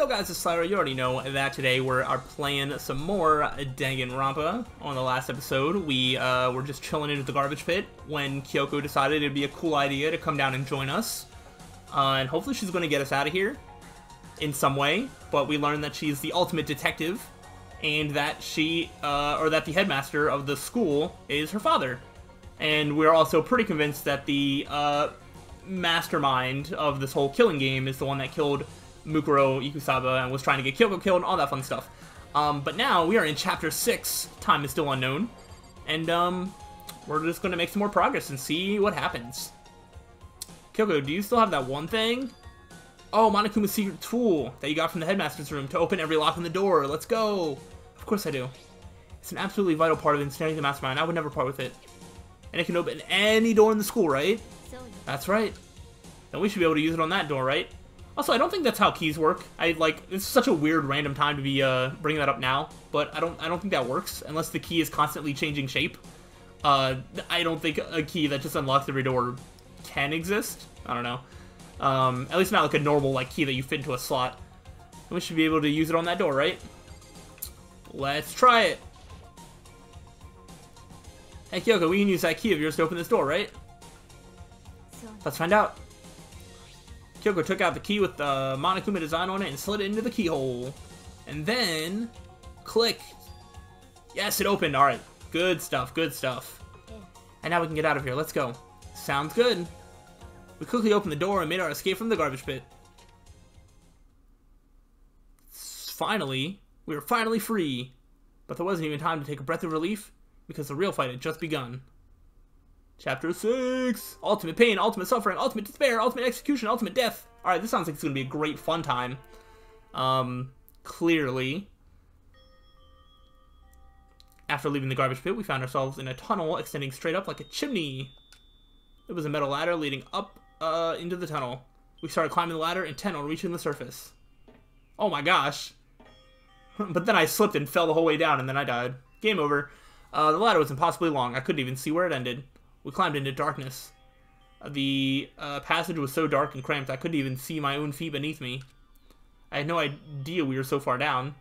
Yo guys, it's slyroh. You already know that today we're playing some more Danganronpa. On the last episode, we were just chilling into the garbage pit when Kyoko decided it'd be a cool idea to come down and join us. And hopefully she's going to get us out of here in some way. But we learned that she's the ultimate detective and that that the headmaster of the school is her father. And we're also pretty convinced that the mastermind of this whole killing game is the one that killed Mukuro Ikusaba and was trying to get Kyoko killed and all that fun stuff. But now we are in Chapter 6, Time is Still Unknown, and we're just going to make some more progress and see what happens. Kyoko, do you still have that one thing? Oh, Monokuma's secret tool that you got from the headmaster's room to open every lock on the door. Let's go. Of course I do. It's an absolutely vital part of ensnaring the mastermind. I would never part with it. And it can open any door in the school, right? That's right. Then we should be able to use it on that door, right? Also, I don't think that's how keys work. It's such a weird random time to be bringing that up now, but I don't think that works unless the key is constantly changing shape. I don't think a key that just unlocks every door can exist. I don't know. At least not like a normal key that you fit into a slot. And we should be able to use it on that door, right? Let's try it. Hey Kyoko, we can use that key of yours to open this door, right? Let's find out. Kyoko took out the key with the Monokuma design on it and slid it into the keyhole. And then, click. Yes, it opened. Alright, good stuff, good stuff. And now we can get out of here. Let's go. Sounds good. We quickly opened the door and made our escape from the garbage pit. Finally, we were finally free. But there wasn't even time to take a breath of relief because the real fight had just begun. Chapter 6! Ultimate pain, ultimate suffering, ultimate despair, ultimate execution, ultimate death. Alright, this sounds like it's going to be a great fun time. Clearly. After leaving the garbage pit, we found ourselves in a tunnel extending straight up like a chimney. It was a metal ladder leading up into the tunnel. We started climbing the ladder, intent on reaching the surface. Oh my gosh. But then I slipped and fell the whole way down, and then I died. Game over. The ladder was impossibly long. I couldn't even see where it ended. We climbed into darkness. The passage was so dark and cramped I couldn't even see my own feet beneath me. I had no idea we were so far down.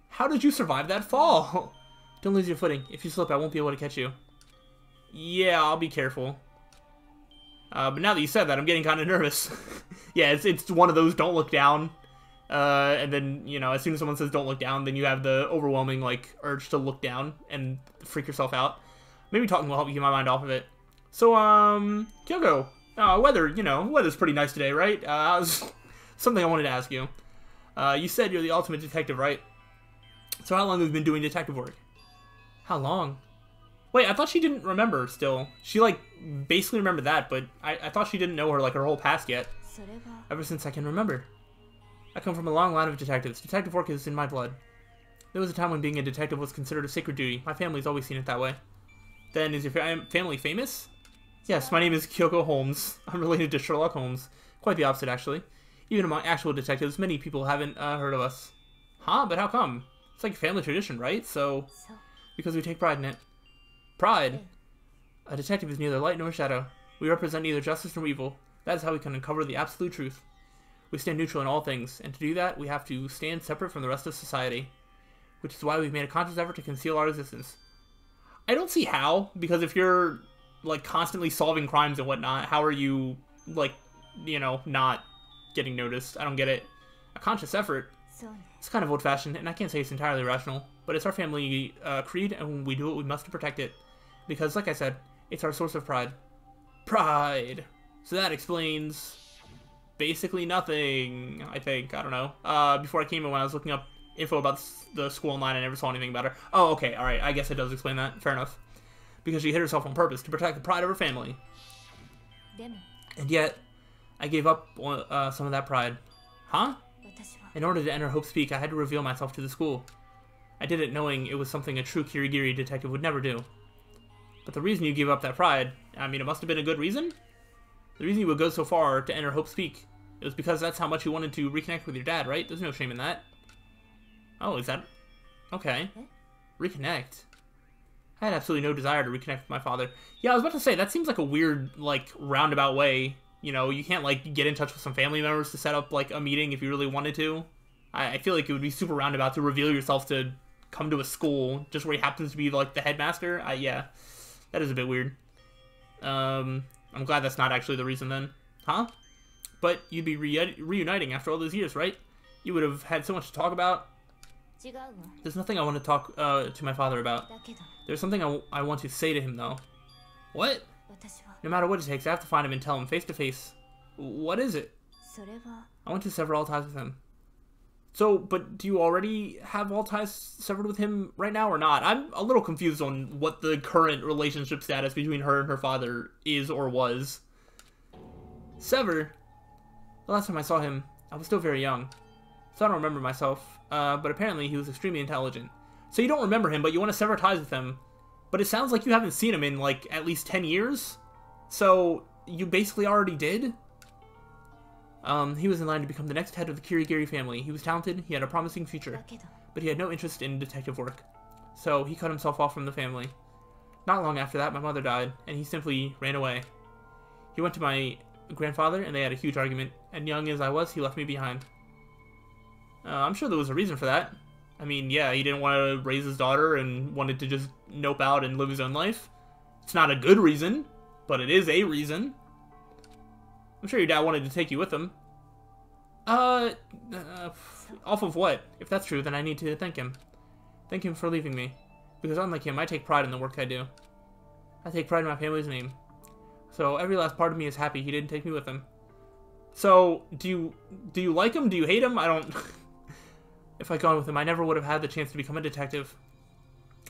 How did you survive that fall? Don't lose your footing. If you slip, I won't be able to catch you. Yeah, I'll be careful. But now that you said that, I'm getting kind of nervous. Yeah, it's one of those don't look down. And then, as soon as someone says don't look down, then you have the overwhelming, urge to look down and freak yourself out. Maybe talking will help me get my mind off of it. So, Kyoko, weather's pretty nice today, right? Something I wanted to ask you. You said you're the ultimate detective, right? So how long have you been doing detective work? How long? Wait, I thought she didn't remember still. She, basically remembered that, but I thought she didn't know her whole past yet. Ever since I can remember. I come from a long line of detectives. Detective work is in my blood. There was a time when being a detective was considered a sacred duty. My family's always seen it that way. Then, is your family famous? Yes, my name is Kyoko Holmes. I'm related to Sherlock Holmes. Quite the opposite, actually. Even among actual detectives, many people haven't heard of us. Huh? But how come? It's like a family tradition, right? So, because we take pride in it. Pride? A detective is neither light nor shadow. We represent neither justice nor evil. That is how we can uncover the absolute truth. We stand neutral in all things, and to do that, we have to stand separate from the rest of society. Which is why we've made a conscious effort to conceal our existence. I don't see how, because if you're, constantly solving crimes and whatnot, how are you, not getting noticed? I don't get it. A conscious effort? It's kind of old-fashioned, and I can't say it's entirely rational, but it's our family creed, and when we do it, we must protect it. Because, like I said, it's our source of pride. Pride! So that explains basically nothing, I think. I don't know. Before I came in, when I was looking up info about the school online, I never saw anything about her. Oh, okay, alright, I guess it does explain that. Fair enough. Because she hid herself on purpose to protect the pride of her family. And yet, I gave up some of that pride. Huh? In order to enter Hope's Peak, I had to reveal myself to the school. I did it knowing it was something a true Kirigiri detective would never do. But the reason you gave up that pride, it must have been a good reason? The reason you would go so far to enter Hope's Peak, it was because that's how much you wanted to reconnect with your dad, right? There's no shame in that. Oh, is that... Okay. Reconnect. I had absolutely no desire to reconnect with my father. Yeah, I was about to say, that seems like a weird, roundabout way. You can't, get in touch with some family members to set up, a meeting if you really wanted to. I feel like it would be super roundabout to reveal yourself to come to a school just where he happens to be like the headmaster. Yeah, that is a bit weird. I'm glad that's not actually the reason then. Huh? But you'd be reuniting after all those years, right? You would have had so much to talk about. There's nothing I want to talk to my father about. There's something I want to say to him, though. What? No matter what it takes, I have to find him and tell him face to face. What is it? I want to sever all ties with him. So, but do you already have all ties severed with him right now or not? I'm a little confused on what the current relationship status between her and her father is or was. Sever? The last time I saw him, I was still very young, so I don't remember myself, but apparently he was extremely intelligent. So you don't remember him, but you want to sever ties with him, but it sounds like you haven't seen him in, like, at least 10 years? So, you basically already did? He was in line to become the next head of the Kirigiri family. He was talented, he had a promising future, but he had no interest in detective work. So, he cut himself off from the family. Not long after that, my mother died, and he simply ran away. He went to my grandfather, and they had a huge argument, and young as I was, he left me behind. I'm sure there was a reason for that. I mean, yeah, he didn't want to raise his daughter and wanted to just nope out and live his own life. It's not a good reason, but it is a reason. I'm sure your dad wanted to take you with him. Off of what? If that's true, then I need to thank him. Thank him for leaving me. Because unlike him, I take pride in the work I do. I take pride in my family's name. So every last part of me is happy he didn't take me with him. So, do you like him? Do you hate him? I don't... If I'd gone with him, I never would have had the chance to become a detective.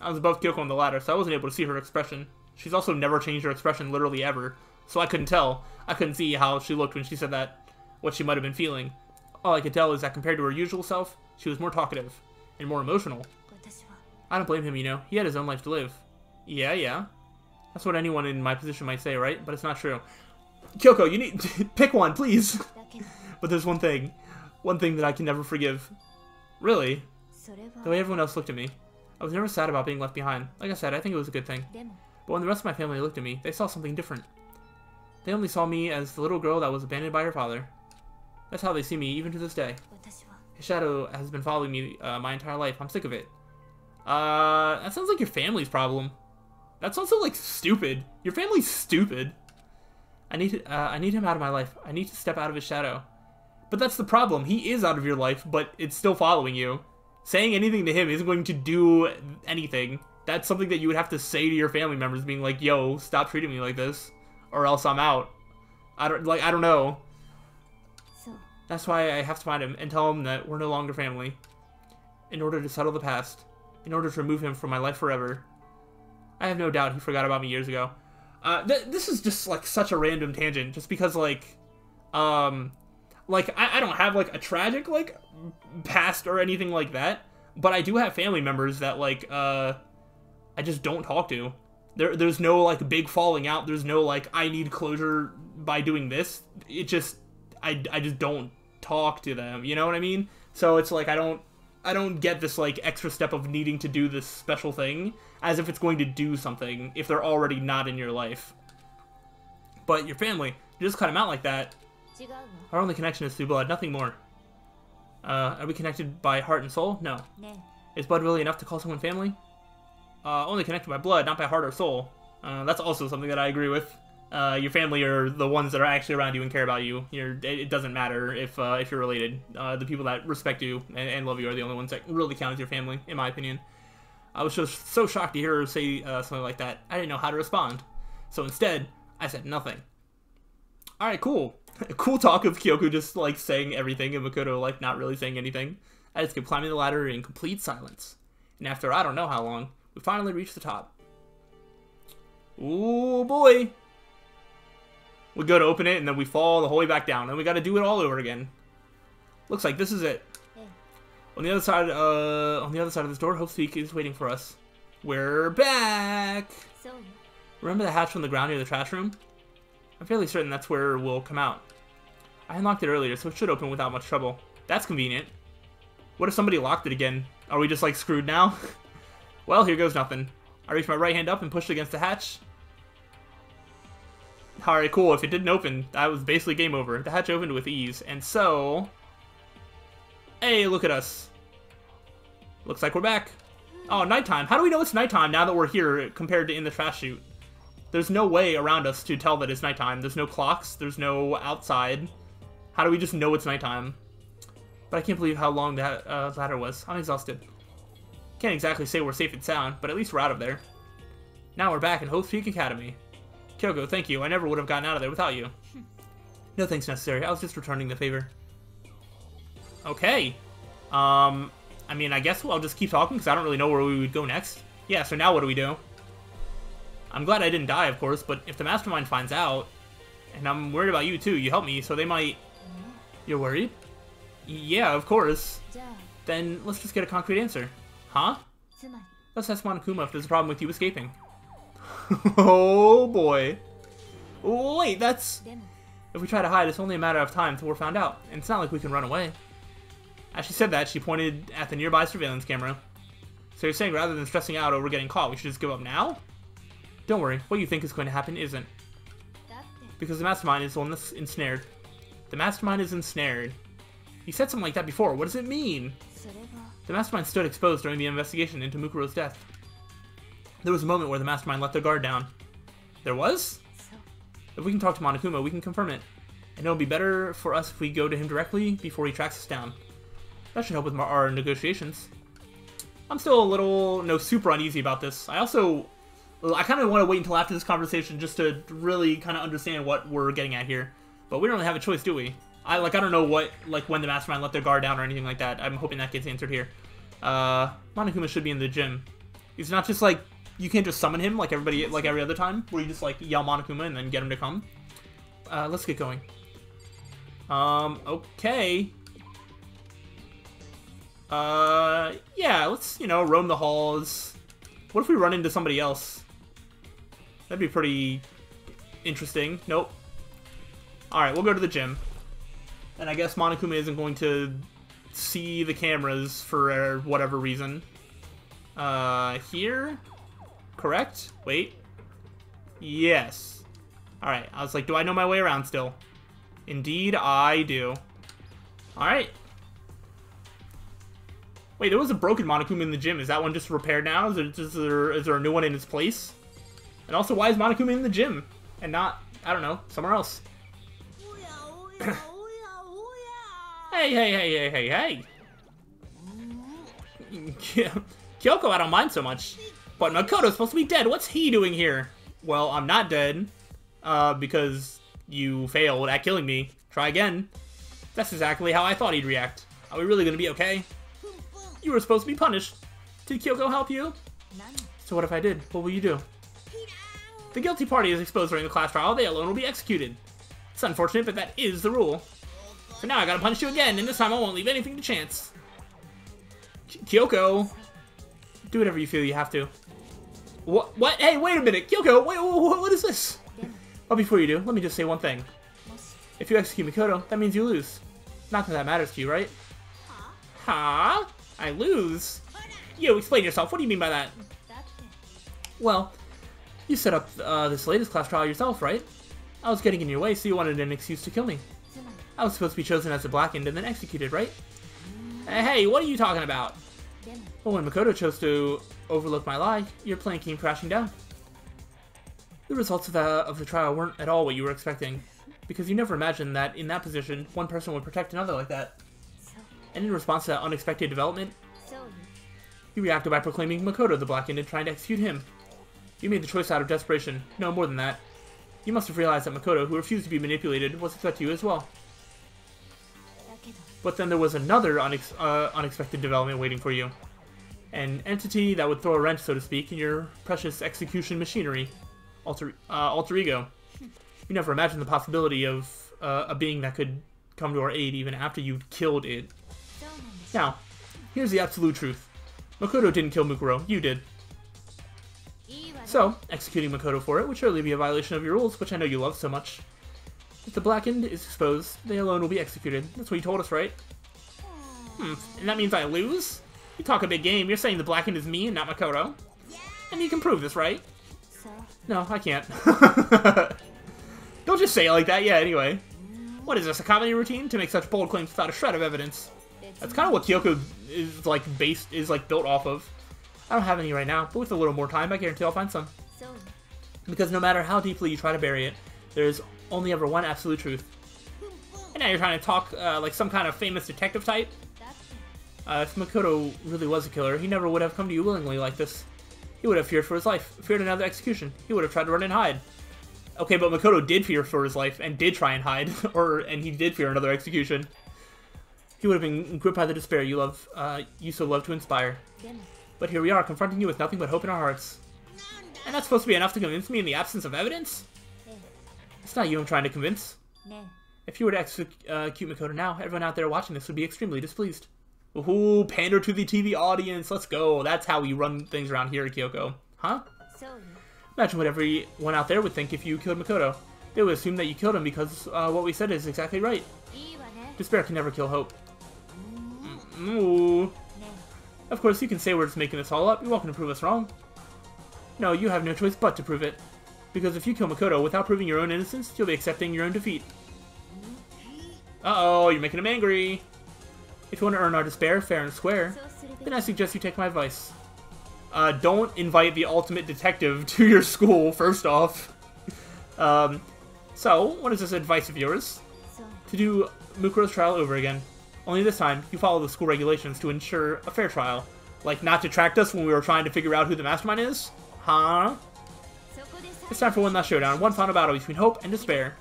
I was above Kyoko on the ladder, so I wasn't able to see her expression. She's also never changed her expression literally ever, so I couldn't tell. I couldn't see how she looked when she said that, what she might have been feeling. All I could tell is that compared to her usual self, she was more talkative and more emotional. I don't blame him, you know. He had his own life to live. Yeah. That's what anyone in my position might say, right? But it's not true. Kyoko, you need to pick one, please. But there's one thing that I can never forgive. Really? The way everyone else looked at me. I was never sad about being left behind. Like I said, I think it was a good thing. But when the rest of my family looked at me, they saw something different. They only saw me as the little girl that was abandoned by her father. That's how they see me, even to this day. His shadow has been following me my entire life. I'm sick of it. That sounds like your family's problem. That's also, like, stupid. Your family's stupid. I need him out of my life. I need to step out of his shadow. But that's the problem. He is out of your life, but it's still following you. Saying anything to him isn't going to do anything. That's something that you would have to say to your family members, being like, yo, stop treating me like this, or else I'm out. I don't know. That's why I have to find him and tell him that we're no longer family. In order to settle the past. In order to remove him from my life forever. I have no doubt he forgot about me years ago. This is just, like, such a random tangent, just because, like, I don't have, like, a tragic, like, past or anything like that, but I do have family members that, like, I just don't talk to. There's no, like, big falling out. There's no, like, I need closure by doing this. It just, I just don't talk to them, you know what I mean? So it's like, I don't get this, like, extra step of needing to do this special thing as if it's going to do something if they're already not in your life. But your family, you just cut them out like that. Our only connection is through blood, nothing more. Are we connected by heart and soul? No. Is blood really enough to call someone family? Only connected by blood, not by heart or soul. That's also something that I agree with. Your family are the ones that are actually around you and care about you. It doesn't matter if you're related. The people that respect you and love you are the only ones that really count as your family, in my opinion. I was just so shocked to hear her say something like that. I didn't know how to respond. So instead, I said nothing. Alright, cool. Cool talk of Kyoko just, like, saying everything and Makoto, like, not really saying anything. I just kept climbing the ladder in complete silence. And after I don't know how long, we finally reached the top. Ooh, boy. We go to open it, and then we fall the whole way back down. And we gotta do it all over again. Looks like this is it. On the other side of this door, Hope's Peak is waiting for us. We're back! Remember the hatch from the ground near the trash room? I'm fairly certain that's where we'll come out. I unlocked it earlier, so it should open without much trouble. That's convenient. What if somebody locked it again? Are we just, like, screwed now? Well, here goes nothing. I reached my right hand up and pushed against the hatch. Alright, cool. If it didn't open, that was basically game over. The hatch opened with ease, and so... Hey, look at us. Looks like we're back. Oh, nighttime. How do we know it's nighttime now that we're here compared to in the trash chute? There's no way around us to tell that it's nighttime. There's no clocks. There's no outside. How do we just know it's nighttime? But I can't believe how long that ladder was. I'm exhausted. Can't exactly say we're safe and sound, but at least we're out of there. Now we're back in Hope's Peak Academy. Kyoko, thank you. I never would have gotten out of there without you. No thanks necessary. I was just returning the favor. Okay. I mean, I guess I'll just keep talking because I don't really know where we would go next. Yeah, so now what do we do? I'm glad I didn't die, of course, but if the mastermind finds out, and I'm worried about you too, you helped me, so they might... You're worried? Yeah, of course. Then let's just get a concrete answer. Huh? Let's ask Monokuma if there's a problem with you escaping. Oh boy. Wait, that's... If we try to hide, it's only a matter of time until we're found out, and it's not like we can run away. As she said that, she pointed at the nearby surveillance camera. So you're saying rather than stressing out over getting caught, we should just give up now? Don't worry, what you think is going to happen isn't. Because the mastermind is the one that's ensnared. The mastermind is ensnared. You said something like that before, what does it mean? The mastermind stood exposed during the investigation into Mukuro's death. There was a moment where the mastermind let their guard down. There was? If we can talk to Monokuma, we can confirm it. And it'll be better for us if we go to him directly before he tracks us down. That should help with our negotiations. I'm still a little, super uneasy about this. I kind of want to wait until after this conversation just to really kind of understand what we're getting at here. But we don't really have a choice, do we? I don't know what, when the mastermind let their guard down or anything like that. I'm hoping that gets answered here. Monokuma should be in the gym. It's not just you can't just summon him like every other time, where you just yell Monokuma and then get him to come. Let's get going. Okay. Yeah, let's, roam the halls. What if we run into somebody else? That'd be pretty interesting. Nope. Alright, we'll go to the gym. And I guess Monokuma isn't going to see the cameras for whatever reason. Here? Correct? Wait. Yes. Alright, I was like, do I know my way around still? Indeed, I do. Alright. Wait, there was a broken Monokuma in the gym. Is that one just repaired now? Is there a new one in its place? And also, why is Monokuma in the gym? And not, I don't know, somewhere else? Hey. Kyoko, I don't mind so much. But Makoto's supposed to be dead. What's he doing here? Well, I'm not dead. Because you failed at killing me. Try again. That's exactly how I thought he'd react. Are we really gonna be okay? You were supposed to be punished. Did Kyoko help you? So what if I did? What will you do? The guilty party is exposed during the class trial. They alone will be executed. It's unfortunate, but that is the rule. So now I gotta punish you again, and this time I won't leave anything to chance. Kyoko. Do whatever you feel you have to. What? Hey, wait a minute. Kyoko, wait, what is this? But before you do, let me just say one thing. If you execute Makoto, that means you lose. Not that matters to you, right? Huh? I lose? You, explain yourself. What do you mean by that? Well, you set up this latest class trial yourself, right? I was getting in your way, so you wanted an excuse to kill me. I was supposed to be chosen as the blackened and then executed, right? Hey, what are you talking about? Well, when Makoto chose to overlook my lie, your plan came crashing down. The results of the trial weren't at all what you were expecting, because you never imagined that in that position, one person would protect another like that. And in response to that unexpected development, you reacted by proclaiming Makoto the blackened and trying to execute him. You made the choice out of desperation. No, more than that. You must have realized that Makoto, who refused to be manipulated, was a threat to you as well. But then there was another unexpected development waiting for you. An entity that would throw a wrench, so to speak, in your precious execution machinery. Alter ego. You never imagined the possibility of a being that could come to our aid even after you killed it. Now, here's the absolute truth. Makoto didn't kill Mukuro, you did. So, executing Makoto for it would surely be a violation of your rules, which I know you love so much. If the blackened is exposed, they alone will be executed. That's what you told us, right? And that means I lose? You talk a big game. You're saying the blackened is me and not Makoto? And you can prove this, right? No, I can't. Don't just say it like that. Yeah, anyway. What is this, a comedy routine? To make such bold claims without a shred of evidence? That's kind of what Kyoko is like built off of. I don't have any right now, but with a little more time, I guarantee I'll find some. Because no matter how deeply you try to bury it, there's only ever one absolute truth. And now you're trying to talk like some kind of famous detective type. If Makoto really was a killer, he never would have come to you willingly like this. He would have feared for his life, feared another execution. He would have tried to run and hide. Okay, but Makoto did fear for his life and did try and hide, and he did fear another execution. He would have been gripped by the despair you so love to inspire. But here we are, confronting you with nothing but hope in our hearts. And that's supposed to be enough to convince me in the absence of evidence? It's not you I'm trying to convince. If you were to execute Makoto now, everyone out there watching this would be extremely displeased. Ooh, pander to the TV audience, let's go. That's how we run things around here at Kyoko. Huh? Imagine what everyone out there would think if you killed Makoto. They would assume that you killed him because what we said is exactly right. Despair can never kill hope. Ooh. Of course, you can say we're just making this all up. You're welcome to prove us wrong. No, you have no choice but to prove it. Because if you kill Makoto without proving your own innocence, you'll be accepting your own defeat. Uh-oh, you're making him angry. If you want to earn our despair fair and square, then I suggest you take my advice. Don't invite the ultimate detective to your school, first off. So, what is this advice of yours? To do Mukuro's trial over again. Only this time, you follow the school regulations to ensure a fair trial. Like, not detract us when we were trying to figure out who the mastermind is? Huh? It's time for one last showdown, one final battle between hope and despair.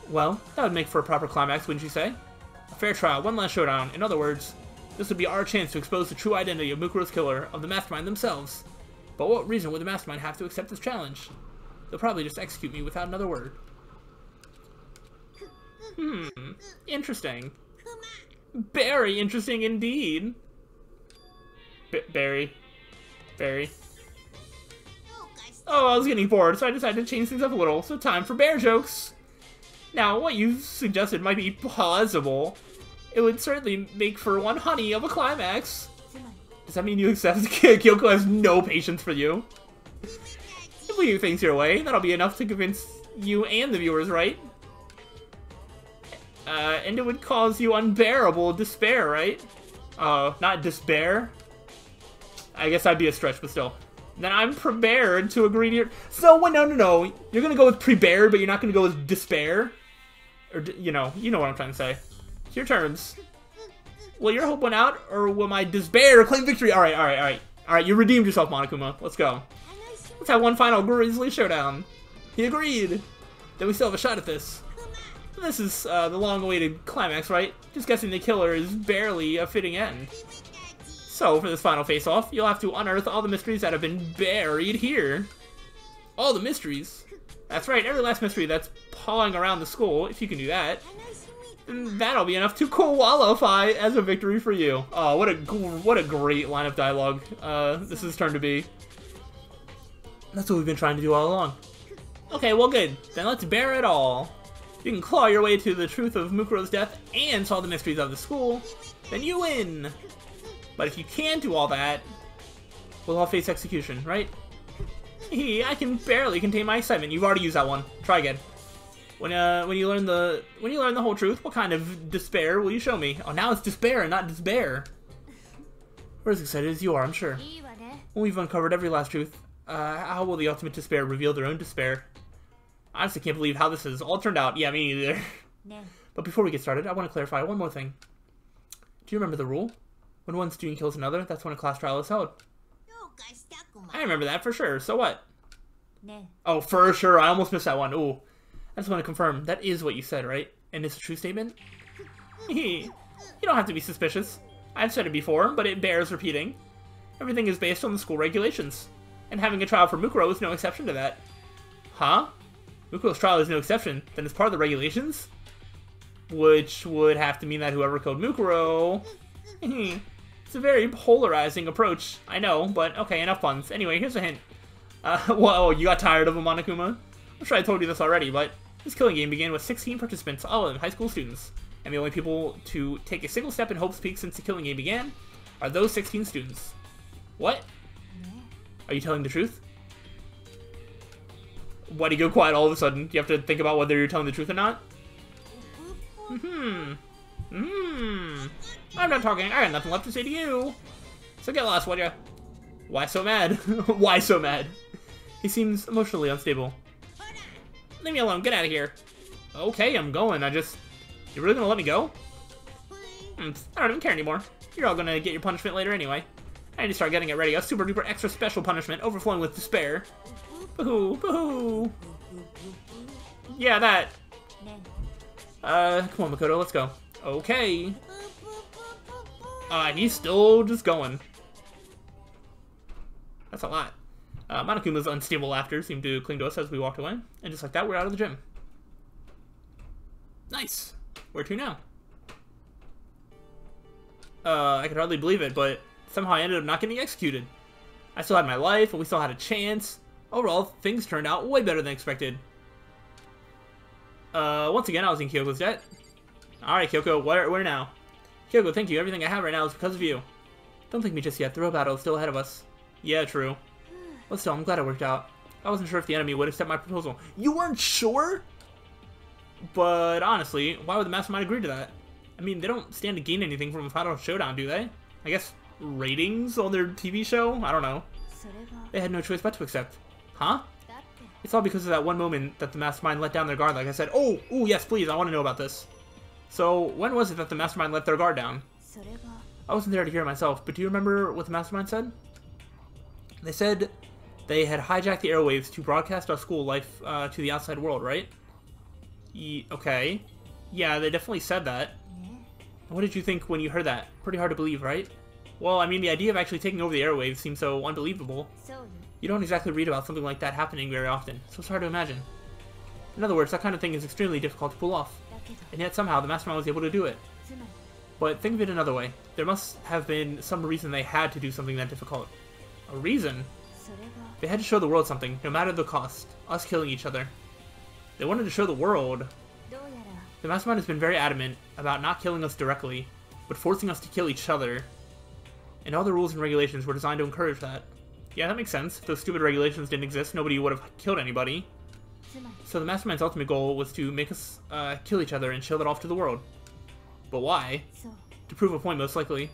Well, that would make for a proper climax, wouldn't you say? A fair trial, one last showdown. In other words, this would be our chance to expose the true identity of Mukuro's killer, of the mastermind themselves. But what reason would the mastermind have to accept this challenge? They'll probably just execute me without another word. Interesting. Very interesting indeed. Barry. Oh, I was getting bored, so I decided to change things up a little. So time for bear jokes. Now, what you suggested might be plausible. It would certainly make for one honey of a climax. Does that mean you accept Kyoko has no patience for you? If we do things your way, that'll be enough to convince you and the viewers, right? And it would cause you unbearable despair, right? Not despair? I guess that'd be a stretch, but still. Then I'm prepared to agree to your... So, no. You're gonna go with prepared, but you're not gonna go with despair? Or, you know what I'm trying to say. It's your terms. Will your hope win out, or will my despair claim victory? Alright, you redeemed yourself, Monokuma. Let's go. Let's have one final grisly showdown. He agreed. Then we still have a shot at this. This is the long-awaited climax, right? Just guessing the killer is barely a fitting end. So, for this final face-off, you'll have to unearth all the mysteries that have been buried here. All the mysteries? That's right, every last mystery that's pawing around the school. If you can do that, then that'll be enough to qualify as a victory for you. Oh, what a great line of dialogue this is turned to be. That's what we've been trying to do all along. Okay, well good. Then let's bear it all. If you can claw your way to the truth of Mukuro's death and solve the mysteries of the school, then you win. But if you can't do all that, we'll all face execution, right? I can barely contain my excitement. You've already used that one. Try again. When you learn the whole truth, what kind of despair will you show me? Oh, now it's despair and not despair. We're as excited as you are, I'm sure. When we've uncovered every last truth, how will the ultimate despair reveal their own despair? I honestly can't believe how this has all turned out. Yeah, me neither. But before we get started, I want to clarify one more thing. Do you remember the rule? When one student kills another, that's when a class trial is held. I remember that for sure. So what? Oh, for sure. I almost missed that one. Ooh. I just want to confirm. That is what you said, right? And it's a true statement? You don't have to be suspicious. I've said it before, but it bears repeating. Everything is based on the school regulations. And having a trial for Mukuro is no exception to that. Huh? Mukuro's trial is no exception. Then it's part of the regulations? Which would have to mean that whoever killed Mukuro... It's a very polarizing approach, I know, but okay, enough puns. Anyway, here's a hint. Whoa, you got tired of a Monokuma? I'm sure I told you this already, but this killing game began with 16 participants, all of them high school students. And the only people to take a single step in Hope's Peak since the killing game began are those 16 students. What? Are you telling the truth? Why do you go quiet all of a sudden? Do you have to think about whether you're telling the truth or not? I'm done talking. I got nothing left to say to you. So get lost, would ya? Why so mad? Why so mad? He seems emotionally unstable. Leave me alone. Get out of here. Okay, I'm going. You're really gonna let me go? I don't even care anymore. You're all gonna get your punishment later anyway. I need to start getting it ready. A super duper extra special punishment overflowing with despair. Boo-hoo, boo-hoo. Yeah, that. Come on, Makoto, let's go. Okay. He's still just going. That's a lot. Monokuma's unstable laughter seemed to cling to us as we walked away. And just like that, we're out of the gym. Nice. Where to now? I could hardly believe it, but somehow I ended up not getting executed. I still had my life, and we still had a chance. Overall, things turned out way better than expected. Once again, I was in Kyoko's debt. Alright, Kyoko, where now? Kyoko, thank you. Everything I have right now is because of you. Don't thank me just yet. The real battle is still ahead of us. Yeah, true. But still, I'm glad it worked out. I wasn't sure if the enemy would accept my proposal. You weren't sure? But honestly, why would the mastermind agree to that? I mean, they don't stand to gain anything from a final showdown, do they? I guess ratings on their TV show? I don't know. They had no choice but to accept. Huh? It's all because of that one moment that the mastermind let down their guard, like I said. Oh, yes, please, I want to know about this. So, when was it that the mastermind let their guard down? I wasn't there to hear it myself, but do you remember what the mastermind said? They said they had hijacked the airwaves to broadcast our school life to the outside world, right? Okay. Yeah, they definitely said that. What did you think when you heard that? Pretty hard to believe, right? Well, I mean, the idea of actually taking over the airwaves seems so unbelievable. You don't exactly read about something like that happening very often, so it's hard to imagine. In other words, that kind of thing is extremely difficult to pull off. And yet somehow the mastermind was able to do it. But think of it another way. There must have been some reason they had to do something that difficult. A reason? They had to show the world something, no matter the cost. Us killing each other. They wanted to show the world. The mastermind has been very adamant about not killing us directly, but forcing us to kill each other. And all the rules and regulations were designed to encourage that. Yeah, that makes sense. If those stupid regulations didn't exist, nobody would have killed anybody. So the mastermind's ultimate goal was to make us kill each other and show that off to the world. But why? To prove a point, most likely.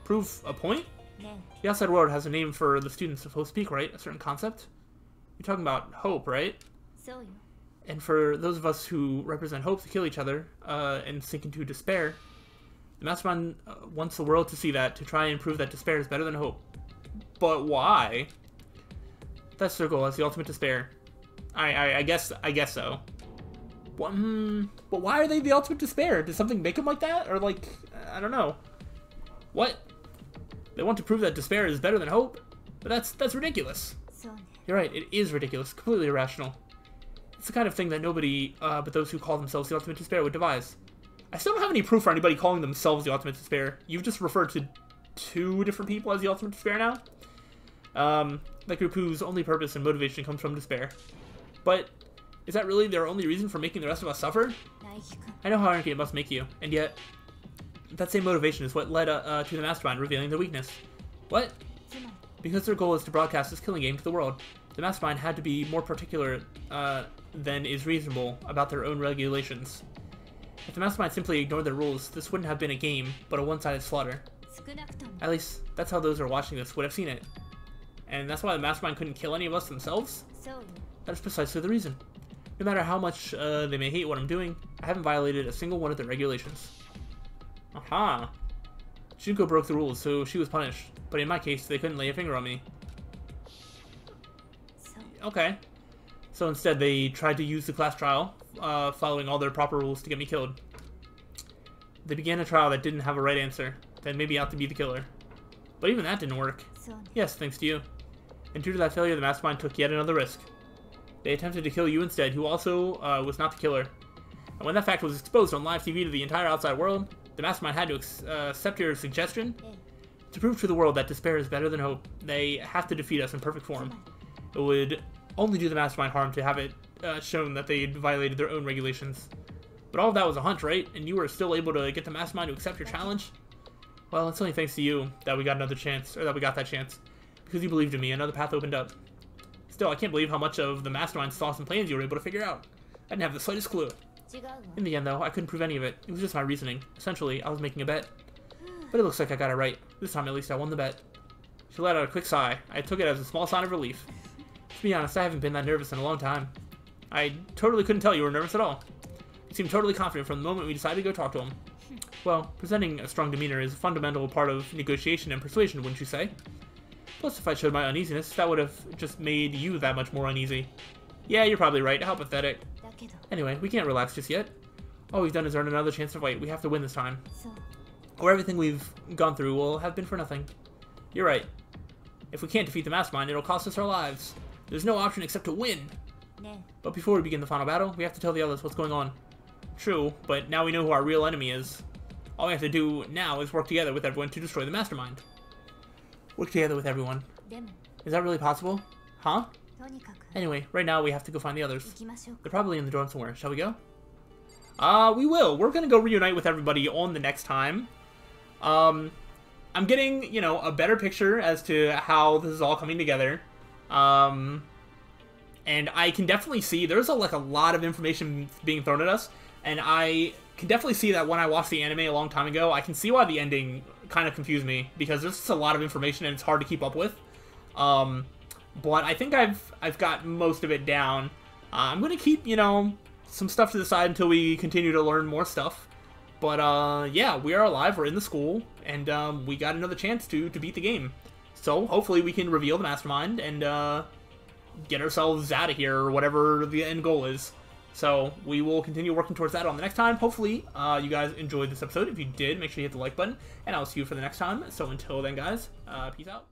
Prove a point? The outside world has a name for the students of Hope's Peak, right? A certain concept? You're talking about hope, right? And for those of us who represent hope to kill each other and sink into despair, the mastermind wants the world to see that, to try and prove that despair is better than hope. But why? That's their goal, as the ultimate despair. I guess so. But why are they the ultimate despair? Did something make them like that? Or like, I don't know. What? They want to prove that despair is better than hope? But that's ridiculous. You're right, it is ridiculous. Completely irrational. It's the kind of thing that nobody but those who call themselves the ultimate despair would devise. I still don't have any proof for anybody calling themselves the ultimate despair. You've just referred to 2 different people as the ultimate despair now? That group whose only purpose and motivation comes from despair. But is that really their only reason for making the rest of us suffer? I know how angry it must make you, and yet that same motivation is what led to the mastermind revealing their weakness. What? Because their goal is to broadcast this killing game to the world, the mastermind had to be more particular than is reasonable about their own regulations. If the mastermind simply ignored their rules, this wouldn't have been a game, but a one-sided slaughter. At least, that's how those who are watching this would have seen it. And that's why the mastermind couldn't kill any of us themselves? That is precisely the reason. No matter how much they may hate what I'm doing, I haven't violated a single one of their regulations. Aha! Junko broke the rules, so she was punished. But in my case, they couldn't lay a finger on me. Okay. So instead, they tried to use the class trial, following all their proper rules to get me killed. They began a trial that didn't have a right answer, that made me out to be the killer. But even that didn't work. Yes, thanks to you. And due to that failure, the mastermind took yet another risk. They attempted to kill you instead, who also was not the killer. And when that fact was exposed on live TV to the entire outside world, the mastermind had to accept your suggestion. To prove to the world that despair is better than hope, they have to defeat us in perfect form. It would only do the mastermind harm to have it shown that they violated their own regulations. But all of that was a hunch, right? And you were still able to get the mastermind to accept your challenge? Well, it's only thanks to you that we got another chance, or that we got that chance. Because you believed in me, another path opened up. Still, I can't believe how much of the mastermind's thoughts and plans you were able to figure out. I didn't have the slightest clue. In the end, though, I couldn't prove any of it. It was just my reasoning. Essentially, I was making a bet. But it looks like I got it right. This time at least I won the bet. She let out a quick sigh. I took it as a small sign of relief. To be honest, I haven't been that nervous in a long time. I totally couldn't tell you were nervous at all. You seemed totally confident from the moment we decided to go talk to him. Well, presenting a strong demeanor is a fundamental part of negotiation and persuasion, wouldn't you say? Plus, if I showed my uneasiness, that would have just made you that much more uneasy. Yeah, you're probably right. How pathetic. Anyway, we can't relax just yet. All we've done is earn another chance to fight. We have to win this time. Or everything we've gone through will have been for nothing. You're right. If we can't defeat the mastermind, it'll cost us our lives. There's no option except to win. But before we begin the final battle, we have to tell the others what's going on. True, but now we know who our real enemy is. All we have to do now is work together with everyone to destroy the mastermind. Work together with everyone. Is that really possible? Huh? Anyway, right now we have to go find the others. They're probably in the dorm somewhere. Shall we go? We will. We're gonna go reunite with everybody on the next time. I'm getting, you know, a better picture as to how this is all coming together. And I can definitely see there's a lot of information being thrown at us, and I can definitely see that when I watched the anime a long time ago, I can see why the ending kind of confused me, because there's just a lot of information and it's hard to keep up with. But I think I've got most of it down. I'm gonna keep, you know, some stuff to the side until we continue to learn more stuff. But yeah, we are alive, we're in the school, and we got another chance to beat the game. So hopefully we can reveal the mastermind and get ourselves out of here, or whatever the end goal is. So we will continue working towards that on the next time. Hopefully you guys enjoyed this episode. If you did, make sure you hit the like button, and I'll see you for the next time. So until then, guys, peace out.